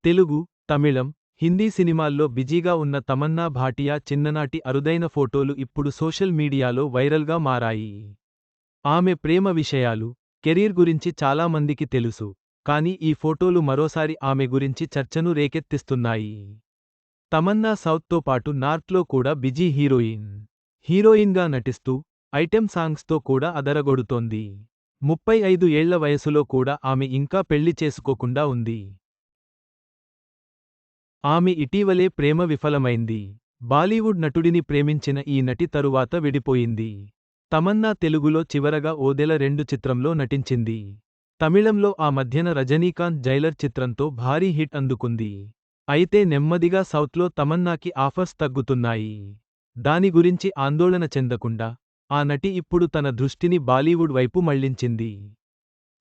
తెలుగు, తమిళం, హిందీ సినిమాల్లో బిజీగా ఉన్న తమన్నా భాటియా చిన్ననాటి అరుదైన ఫోటోలు ఇప్పుడు సోషల్ మీడియాలో వైరల్గా మారాయి. ఆమె ప్రేమ విషయాలు, కెరీర్ గురించి చాలా మందికి తెలుసు. కానీ ఈ ఫోటోలు మరోసారి ఆమె గురించి చర్చను రేకెత్తిస్తున్నాయి. తమన్నా సౌత్తో పాటు నార్త్లో కూడా బిజీ హీరోయిన్. హీరోయిన్గా నటిస్తూ, ఐటెం సాంగ్స్తో కూడా అదరగొడుతోంది. 35 ఏళ్ల వయసులో కూడా ఆమె ఇంకా పెళ్లి చేసుకోకుండా ఉంది. ఆమె ఇటీవలే ప్రేమ విఫలమైంది. బాలీవుడ్ నటుడిని ప్రేమించిన ఈ నటి తరువాత విడిపోయింది. తమన్నా తెలుగులో చివరగా ఓదెల 2 చిత్రంలో నటించింది. తమిళంలో ఆ మధ్యన రజనీకాంత్ జైలర్ చిత్రంతో భారీ హిట్ అందుకుంది. అయితే నెమ్మదిగా సౌత్లో తమన్నాకి ఆఫర్స్ తగ్గుతున్నాయి. దాని గురించి ఆందోళన చెందకుండా, ఆ నటి ఇప్పుడు తన దృష్టిని బాలీవుడ్ వైపు మళ్లించింది.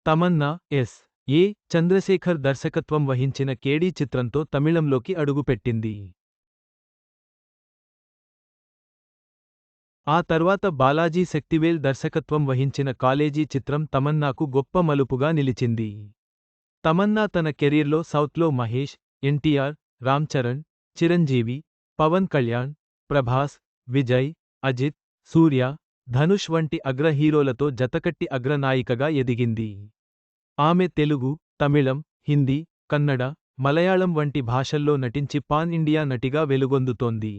తమన్నా ఎస్.ఏ. చంద్రశేఖర్ దర్శకత్వం వహించిన కేడీ చిత్రంతో తమిళంలోకి అడుగుపెట్టింది. ఆ తర్వాత బాలాజీ శక్తివేల్ దర్శకత్వం వహించిన కాలేజీ చిత్రం తమన్నాకు గొప్ప మలుపుగా నిలిచింది. తమన్నా తన కెరీర్లో సౌత్లో మహేష్, ఎన్టీఆర్, రామ్ చరణ్, చిరంజీవి, పవన్ కళ్యాణ్, ప్రభాస్, విజయ్, అజిత్, సూర్య, ధనుష్ వంటి అగ్ర హీరోలతో జతకట్టి అగ్రనాయికగా ఎదిగింది. ఆమె తెలుగు, తమిళం, హిందీ, కన్నడ, మలయాళం వంటి భాషల్లో నటించి పాన్ ఇండియా నటిగా వెలుగొందుతోంది.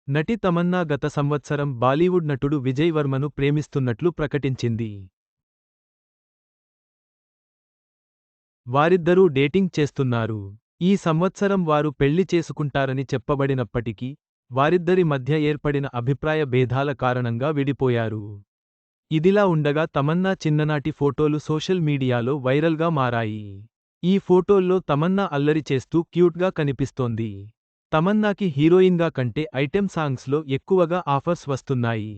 నటి తమన్నా గత సంవత్సరం బాలీవుడ్ నటుడు విజయ్ వర్మను ప్రేమిస్తున్నట్లు ప్రకటించింది. వారిద్దరూ డేటింగ్ చేస్తున్నారు. ఈ సంవత్సరం వారు పెళ్లి చేసుకుంటారని చెప్పబడినప్పటికీ, వారిద్దరి మధ్య ఏర్పడిన అభిప్రాయ భేదాల కారణంగా విడిపోయారు. ఇదిలా ఉండగా తమన్నా చిన్ననాటి ఫోటోలు సోషల్ మీడియాలో వైరల్గా మారాయి. ఈ ఫోటోల్లో తమన్నా అల్లరి చేస్తూ క్యూట్గా కనిపిస్తోంది. తమన్నాకి హీరోయిన్గా కంటే ఐటెం సాంగ్స్లో ఎక్కువగా ఆఫర్స్ వస్తున్నాయి.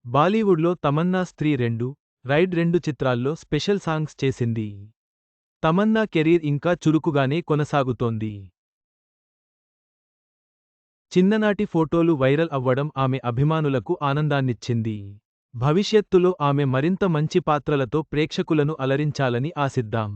బాలీవుడ్లో తమన్నా స్త్రీ 2, రైడ్ 2 చిత్రాల్లో స్పెషల్ సాంగ్స్ చేసింది. తమన్నా కెరీర్ ఇంకా చురుకుగానే కొనసాగుతోంది. చిన్ననాటి ఫోటోలు వైరల్ అవ్వడం ఆమె అభిమానులకు ఆనందాన్నిచ్చింది. భవిష్యత్తులో ఆమె మరింత మంచి పాత్రలతో ప్రేక్షకులను అలరించాలని ఆశిద్దాం.